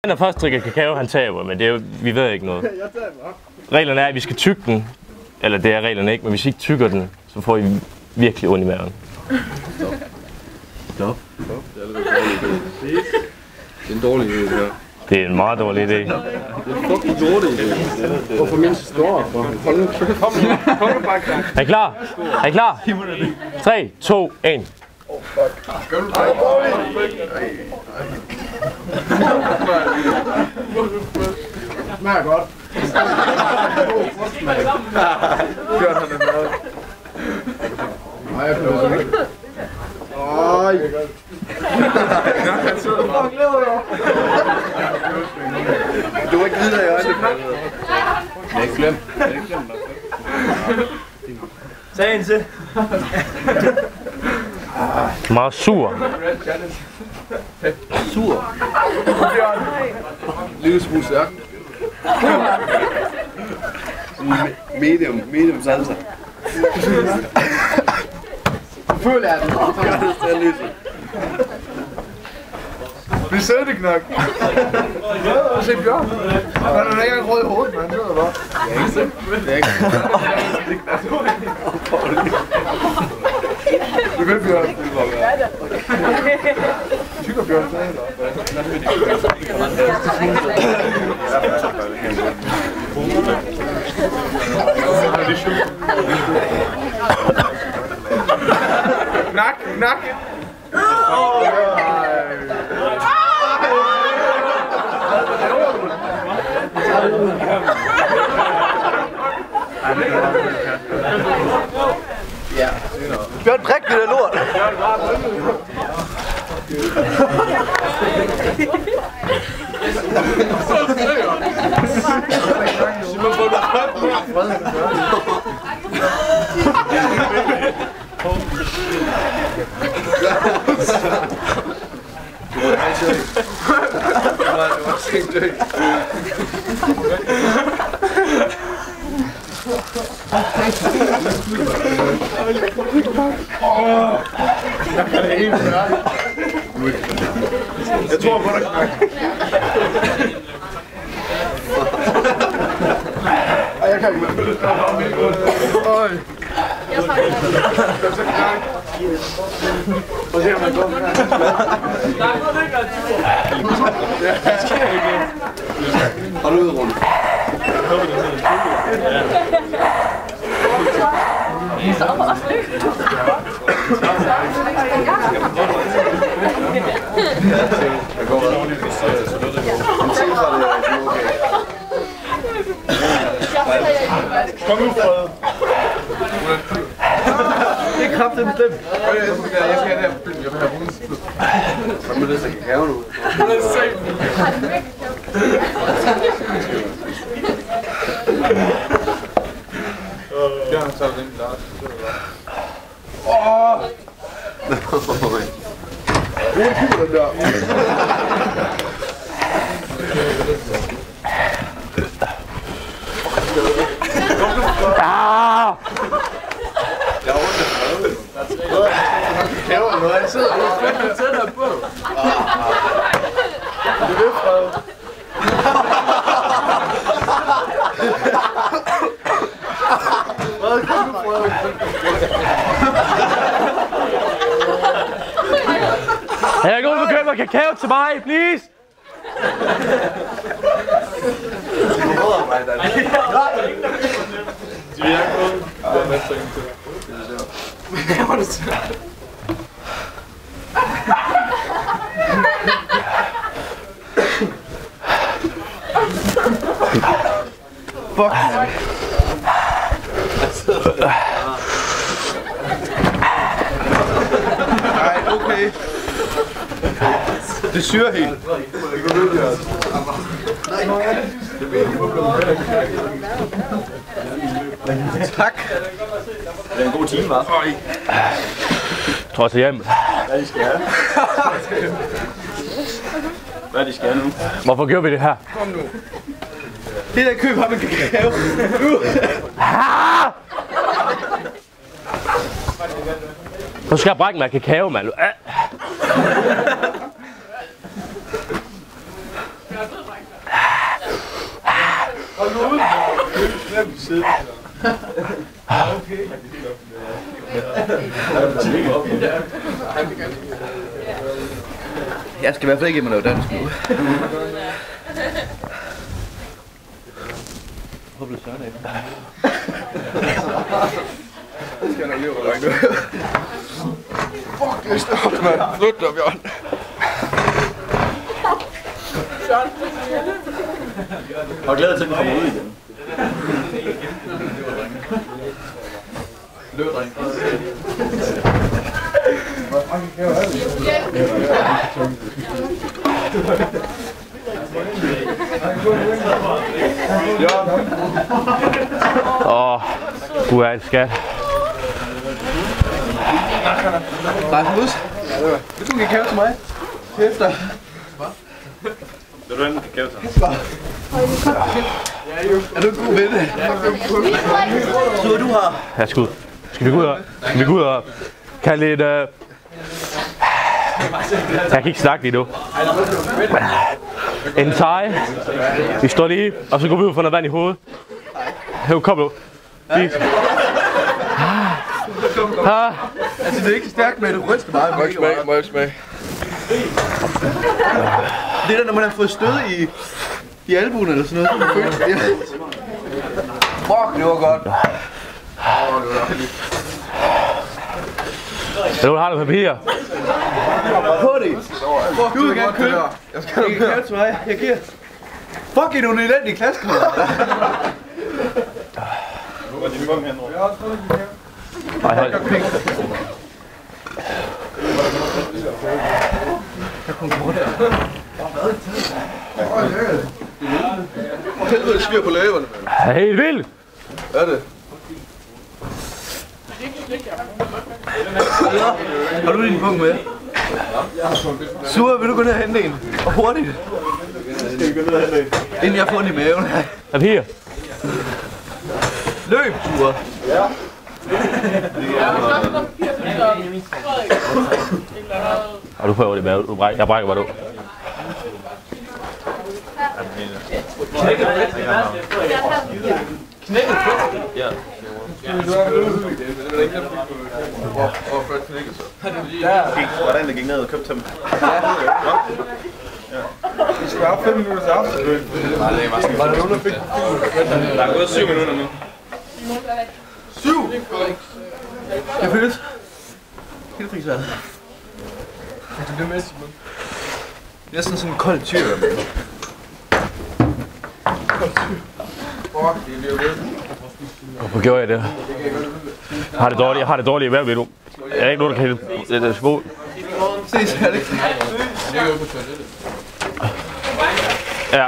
Den der først drikker kakao, han taber, men det er jo, vi ved ikke noget. Reglerne er, at vi skal tygge den. Eller det er reglerne ikke, men hvis I ikke tygger den, så får I virkelig ondt i maven. Stop. Det er en dårlig idé, det her. Det er en meget dårlig idé. Det er en fucking dårlig idé. Hvorfor mindst står for? Hold nu kæft. Kom nu bare klar. Er I klar? Er I klar? 3, 2, 1. Gør du det? Det smager godt. Gjort han det mad. Nej, jeg bliver sådan ikke. Øj. Han sidder bare. Du må ikke vide dig i øjnene. Jeg er ikke glemt. Tag en til. Meget sur. Sur. Lille smule stærk. Medium salsa. Føler jeg den. Gør det lyset. Vi sidder det knok. Se Bjørn. Han er ikke en rød i hovedet, men han sidder bare. Det er ikke så. Det er ikke du kan Bjørn. Tykker Bjørn så helt op. Knak. Ja. Bjørn, drik det der lort. Jeg tror på dig, Knak. Ej, jeg kan ikke med. Øj. Prøv at se, om han går. Hold ud, Rune. Jeg går ud. Kom nu, Frede. Det er kraftigt med dem. Jeg skal have det her film. Jeg vil have Runes tid. Kom nu, det så kakao nu. Det er sent. Bjørn tager den klart. Rune kigger den der. Jeg har ondt af Frede. Kæver noget, han sidder og tættere på. Det er Frede. Frede, kom nu, Frede. Er jeg god for at købe kakao til mig, please? De er gået. Det er masser af til. Hvad var det til? Fuck. Nej, okay. Det syrer helt. Tak. Det er en god time, hva'? Jeg tror, jeg tager hjem. Hvad de skal have? Hvad de skal have nu? Hvorfor gør vi det her? Kom nu. Det der køb har man kakao. Nu skal jeg brække mig kakao, mand. Hold nu ud! Nemt sidde. Okay. Jeg skal i hvert fald ikke hjemme og lave dansk nu. Håber du søren af. Det skal jeg nok leve langt nu. Fuck, det er stort, mand. Flyt dig, Bjørn. Og glæder til, at den kommer ud igen. Løb, dreng. Du er en skat. Rasmus, vil du give kæve til mig? Efter. Vil du enten give kæve til mig? Er du god ved det? Så du har? Ja, skud. Skal vi gå ud og... Skal vi gå ud og... Kalde et... Jeg kan ikke snakke lige nu. En thai. Vi står lige, og så går vi ud og får noget vand i hovedet. Her, kom nu. Altså, det er ikke stærkt med, at du ryster meget. Må jeg smage? Må jeg smage? Det er der, når man har fået stød i albuen eller sådan noget. Fuck, det var godt. Du har noget papir. På det. Du vil gerne købe. Jeg skal ikke kæve til mig. Jeg giver. Fuck, er du en elendig klassekammerat? Nu var din mund hernede. Ej, hold. Helvede, det sviger på læberne, mand. Helt vildt. Er det? Har du din punkt med? Sure, vil du gå ned og hente en? Og hurtigt. Inden jeg får den i maven. Papir. Løb, Sure. Ja. Og du prøver det med. Jeg brækker bare du. Knækket ja. Hvordan det gik ned og købte dem? Vi skal have 5 minutter til aftenbøn. Var der nogen, der fik? Der er gået 7 minutter nu. 7? Jeg føles. Helt frisværet. Det bliver mest. Det er sådan en kold tyr. Fuck, det bliver ved. Hvorfor gjorde jeg det? Jeg har det dårligt i hver ved du. Jeg er ikke nogen, der kan hælde. Det er små. Ses, Alex. Ja.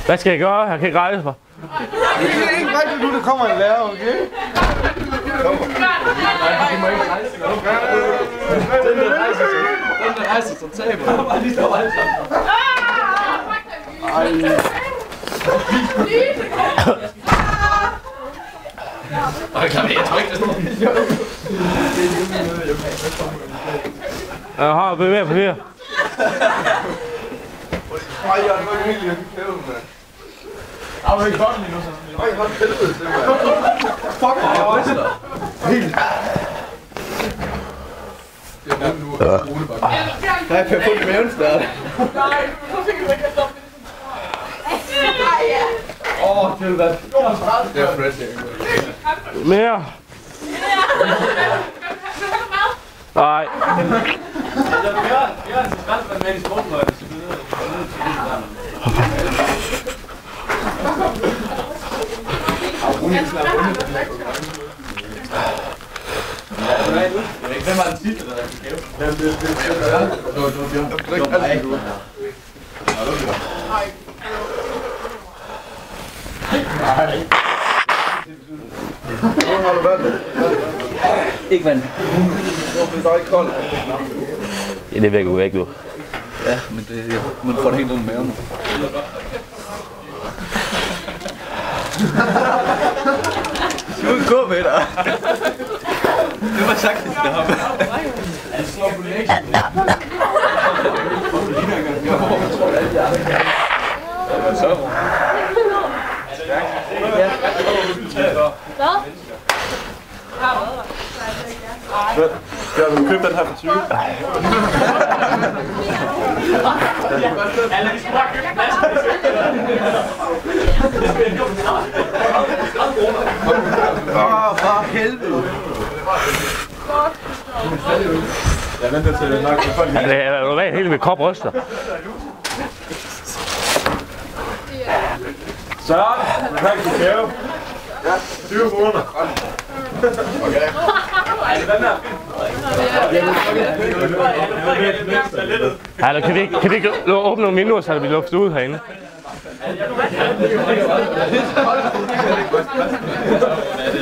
Hvad skal jeg gøre? Jeg kan ikke rejse mig. Det er ikke rigtigt nu, der kommer en lærer, okay? Den der rejser sig taber. Jeg tror ikke, det er sådan. Jeg har mere papir. Ej, jeg er nok helt i kæven, mand. Har du ikke godt lige nu så? Ej, hold helvede til, mand. Fuck, jeg ryster. Helt. Det er den nu, at skolebakken. Nej, jeg får det maven snart. Nej, så fik du ikke at stoppe Åh, det er det. Det er fresh, jeg Mere. Nej. Vi har en skraldespand med i sprogfløjte, så vi er nødt til hvem var den sidste, der havde gave? Det er alt nu. Hvor har du været? Ikke vand. Det er ikke koldt. Ja, det vækker jo ikke nu. Ja, men det, man får det helt ned i maven. Du kan gå med dig. Det var sagtens det her. Hvad? Skal du købe den her for 20? Alle, vi skal bare købe en masse. For helvede. Jeg venter til nok til folk. Det er jo helt med kop ryster. Så, man kan ikke kæve. Ja, 20 kroner. Eller kan vi ikke åbne nogle vinduer, så der bliver luftet ud herinde?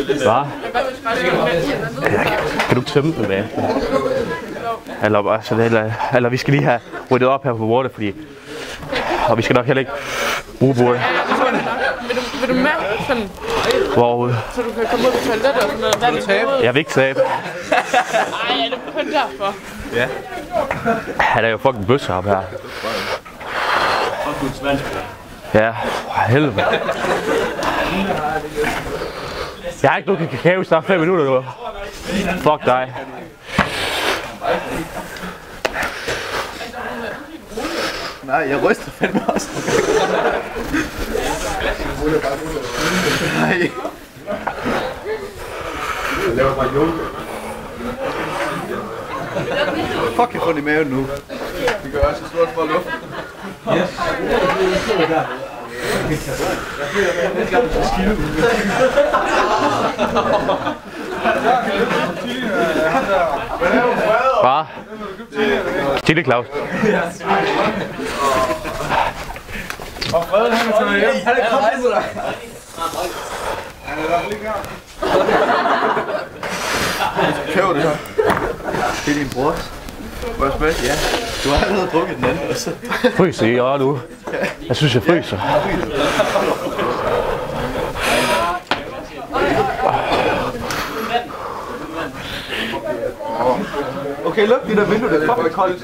Hvad? Kan du tømme den med? Eller vi skal lige have ryddet op her på bordet, fordi... Og vi skal nok heller ikke bruge bordet. Vil du med sådan, Hvor? så du kan komme ud på toilettet og sådan noget? Hvad er det tabe? Jeg vil ikke tabe. Ej, er det kun derfor? Ja. Han er jo fucking bøsse op her. Ja, for helvede. Jeg har ikke drukket kakao i snart 5 minutter nu. Fuck dig. Nej, jeg ryster fandme også. Nej. Jeg laver bare yoga. Fuck, jeg får den i maven nu. Vi gør også et stort for luft. Yes. Hvad? Chili Claus. Og Frede, han er taget hjem. Han er kommet til dig. Han er der lige klar. Køb det her. Det er din brors. Hvor er det? Ja. Du har allerede drukket den anden også. Fryser I også nu? Jeg synes, jeg fryser. Okay, luk de der vinduer, det er fucking koldt.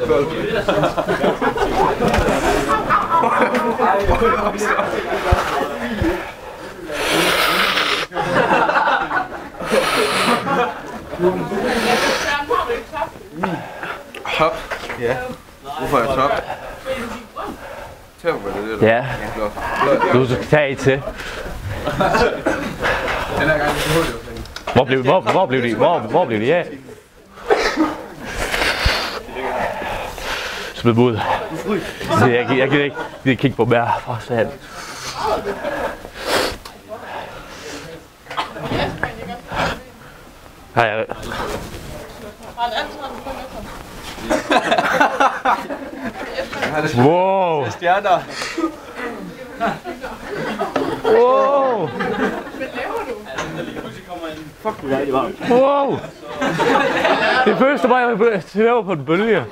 Top? Ja. Hvorfor er jeg top? Tæv med det der. Ja. Du skal tage et til. Den her gang, det er hurtigt. Hvor blev de af? Smid bud. Jeg gider ikke kigge på mere. For satan. Hej. Wow. Stjerner. Wow. Fuck, det er rigtig varmt. Wow. Det første var, jeg svæver på en bølge.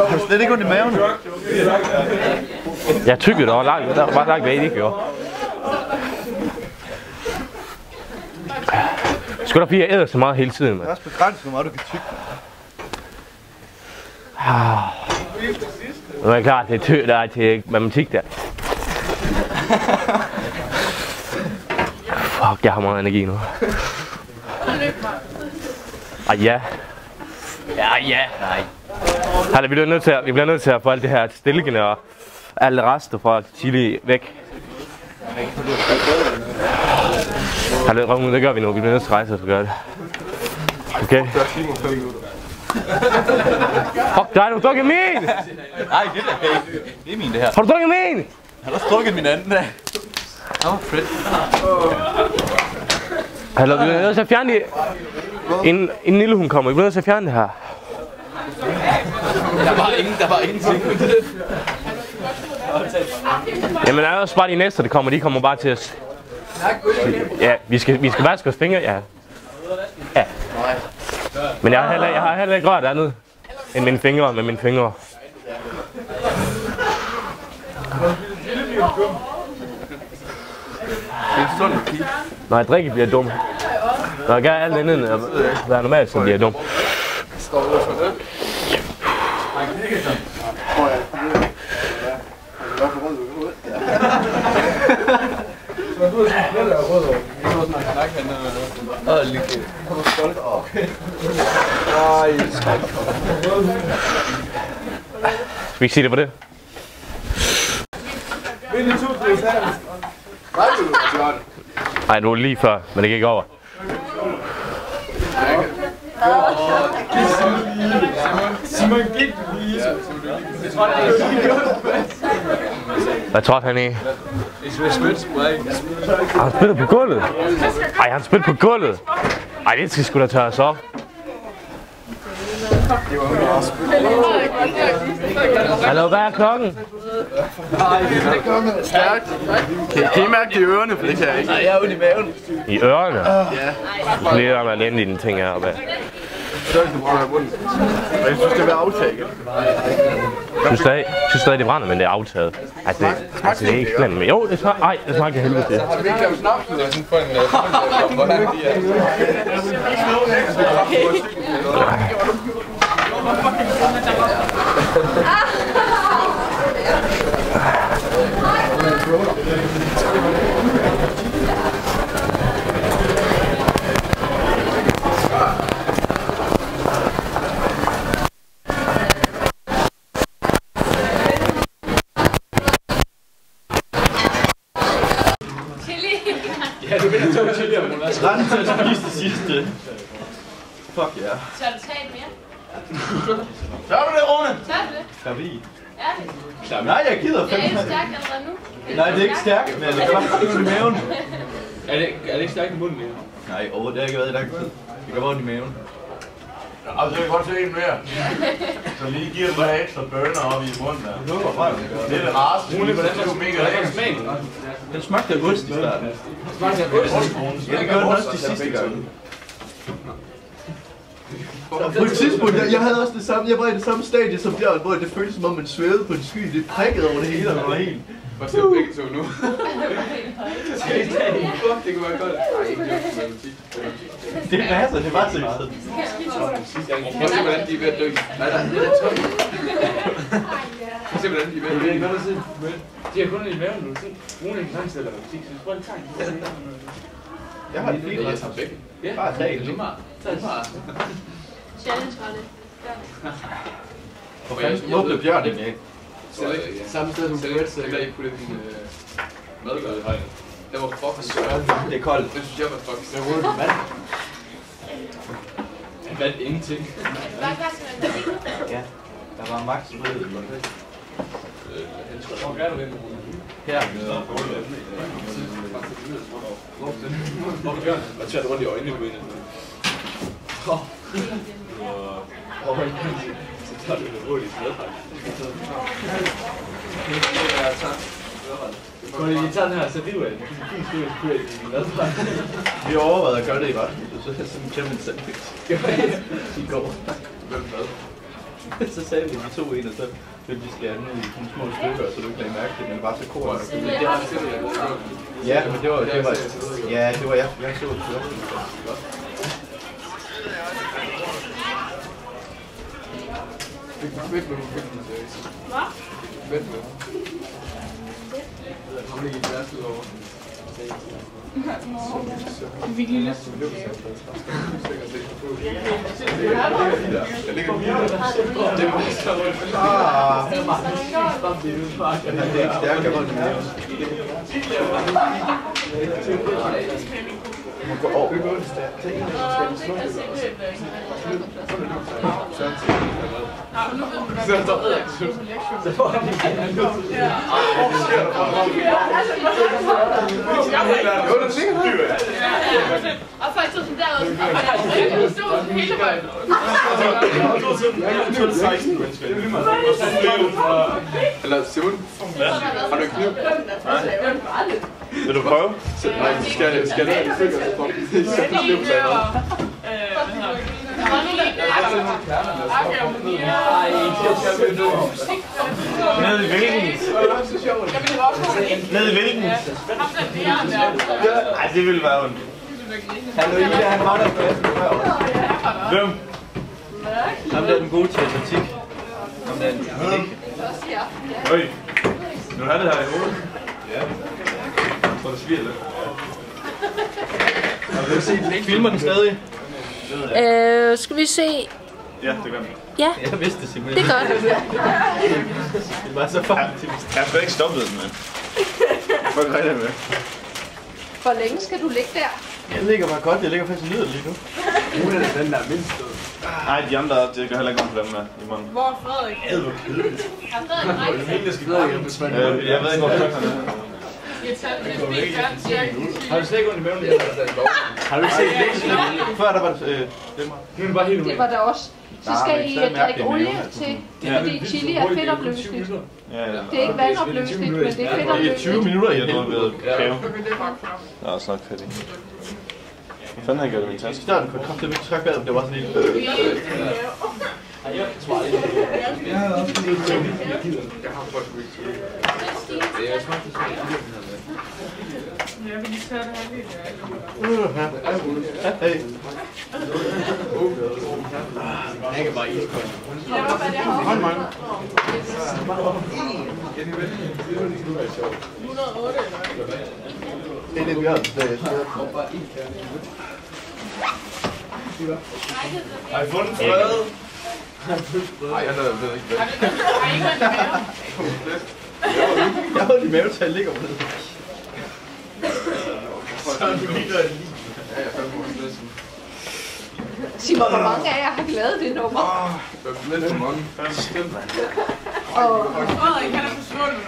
Har du slet ikke ondt i maven? Jeg tykkede, der var langt væk, ikke gjorde. Sgu da, fordi jeg æder så meget hele tiden, Det man. er også begrænset, hvor meget du kan tykke. Nu er det klart, det er der er til matematik der. Fuck, jeg har meget energi nu. Ja. Nej. Halle, vi bliver nødt til at få alt det her stilliggende og alle rester fra chili væk. Halle, det gør vi nu. Vi bliver nødt til at rejse os og gøre det. Okay? Fuck dig, du har drukket min! Nej, det er da ikke. Det er min, det her. Har du drukket min? Jeg har også drukket min anden, da. Han var fedt. Hallo, vi bliver nødt til at fjerne det. Inden Lille hun kommer, vi bliver nødt til at fjerne det her. Der var ingenting. Jamen, der er også bare de næste, der kommer. De kommer bare til os. Ja, vi skal vaske os fingre, ja. Ja. Men jeg har heller ikke rørt andet end mine fingre med mine fingre. Det er sådan en pige. Når jeg drikker, bliver jeg dum. Når jeg gør alt andet end at være normalt, så bliver jeg dum. Tror jeg. Det er rød ud. Men du er sådan flere der er rød over. Vi har sådan en knak henne eller noget. Åh, lige det. Kommer du stolt? Okay. Nej, skræk. Skal vi ikke sige det på det? Vind i 2 til salen. Nej, du er det. Nej, nu er det lige før, men det gik over. Simon gik lige. Hvad trådte han i? Jeg spyt. Han spytter på gulvet. Ej, han spytter på gulvet. Ej, det skal sgu da tørres op. Hallo, hvad er klokken? Stærkt. Kan I mærke det i ørerne, for det kan jeg ikke. Nej, jeg er ude i maven. I ørerne? Ja. Du skal lige være med alene i den ting heroppe. Så er det, du brænder i bunden. Og jeg synes, det vil være aftaget. Jeg synes stadig, det brænder, men det er aftaget. Altså, det er ikke slemt. Men jo, det smager helvede til. Vi kan jo snakke ud af sådan for en hvordan de er. Ja, du vinder 2 chili, men lad os Retten til at spise det sidste. Fuck ja. Yeah. Så har du taget mere? Gør du det, Rune? Så er det. Kan vi? Ja, det. Nej, jeg gider Det er 5. ikke stærkt allerede nu. Nej, det er ikke stærkt, men det er klart ondt i maven. Er det ikke stærkt i munden mere? Nej, det har ikke været i lang tid. Det gør ondt i maven. Altså, jeg kan godt se en mere. Så lige giver du bare ekstra burner op i munden der. Det er det rareste. Rune, hvordan er mega det smagen? Den smagte af ost i starten. Ja, det gør den også de sidste gange. På et tidspunkt, jeg havde også det samme, jeg var i det samme stadie som Bjørn, hvor det føltes som om man svævede på en sky, det prikkede over det hele, og det var helt... Hvor ser begge to nu? Fuck, det kunne være godt. Nej, ikke matematik. Det passer, det var seriøst. Prøv at se, hvordan de er ved at dø. Nej, det er tomt. Prøv at se, hvordan de er ved at dø. Jeg kan godt se. De har kun i maven, du kan se. Rune ikke langstiller matematik, så du får en tegn. Jeg har det fint, Jeg tager begge. bare tag det. Tag bare. Challenge var det. Hvor blev Bjørn egentlig af? Samme sted som Selvet, så jeg ikke putte din madgør i højden. Det var fucking svært. Det er koldt. Det synes jeg var fucking svært. Det var vand. Jeg vandt ingenting. Ja, der var max rød. Hvor gør du det? Her. Hvor gør du? Og tager du rundt i øjnene på en. Så tager du det hurtigt i smadpakke. Går det, vi tager den her sardinvand. Det er fint stykke at køre i din madpakke. Vi overvejede at gøre det i ret, så jeg sådan kæmpe en sandwich. I går. Hvem hvad? Så sagde vi, to en, og så ville de skære den ud i sådan små stykker, så du ikke lagde mærke til, men bare så kort. Det har vi set, Ja, men det var, jeg så det først. Væk med den seriøst. Hvad? Væk med den. Ham ligger i glasset over. Vi fik lige lyst. Jeg ligger lige der. Det var ikke så rundt. Det er ikke stærkt, jeg var det med. Man går over. Så er der reaktion. Så får han igen. Og folk stod sådan derude, og jeg stod sådan hele vejen. Eller Simon, har du en kniv? Vil du prøve? Nej, skal det Nede i hvilken? Nede i hvilken? Ej, det ville være ondt. Hallo Ida, han var der i klassen før. Hvem? Ham der den gode til atletik. Øj, nu har det her i hovedet. Ja. Jeg tror, det sviger lidt. Har du set den? Filmer den stadig? Skal vi se? Ja, det gør den. Ja, Jeg vidste det simpelthen. det gør det. Det var så farligt. Jeg har sgu ikke stoppet den, mand. Hvad regner jeg med? Hvor længe skal du ligge der? Jeg ligger bare godt. Jeg ligger faktisk lyder lige nu. Nu er det den der mindst død. Nej, de andre, det gør heller ikke ondt for dem der i morgen. Hvor er Frederik? Ad, hvor kedeligt. Har Frederik rejst? Det er skal gå hjem med Svend. Jeg ved ikke, hvor klokken er. Vi har taget en bil før cirka. Har du slet ikke ondt i maven? Har du ikke set det? Før der var det stemmer. Nu er det bare helt Det var der også. Så skal I drikke olie til, fordi chili er fedtopløseligt. Det er ikke vandopløseligt, men det er fedtopløseligt. 20 minutter, jeg har drukket kage. Der er også nok fedt i. Hvad fanden har jeg gjort i min taske? Starten kunne komme til at trække vejret, men det var sådan lidt... Jeg vil lige tage det her lidt. Hey. Jeg kan bare iskold. Jeg var bare derovre. Hold mig. 108 eller hvad? Det er det, vi har. Har I fundet fred? Nej, jeg ved ikke. Har I ikke været i maven? Jeg har ondt i mavetal, ligger på det. Så du lige gør det lige. Ja, jeg fandt på næsten. Sig mig, hvor mange af jer har lavet det nummer? Lidt for mange. Frederik, han er forsvundet.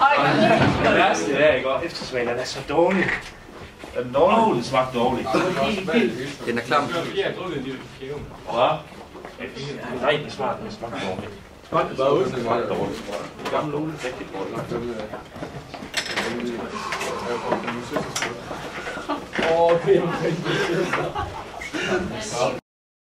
Det værste er, ikke? Og eftersmagen er så dårlig. Er den dårlig? Den smagte dårligt. Den er klam. Jeg har drukket en lille kæve. Hvad? Nej, den smagte dårligt. Smagte bare ud. Det smagte dårligt. Gammel Ole, rigtig dårligt. Åh, det er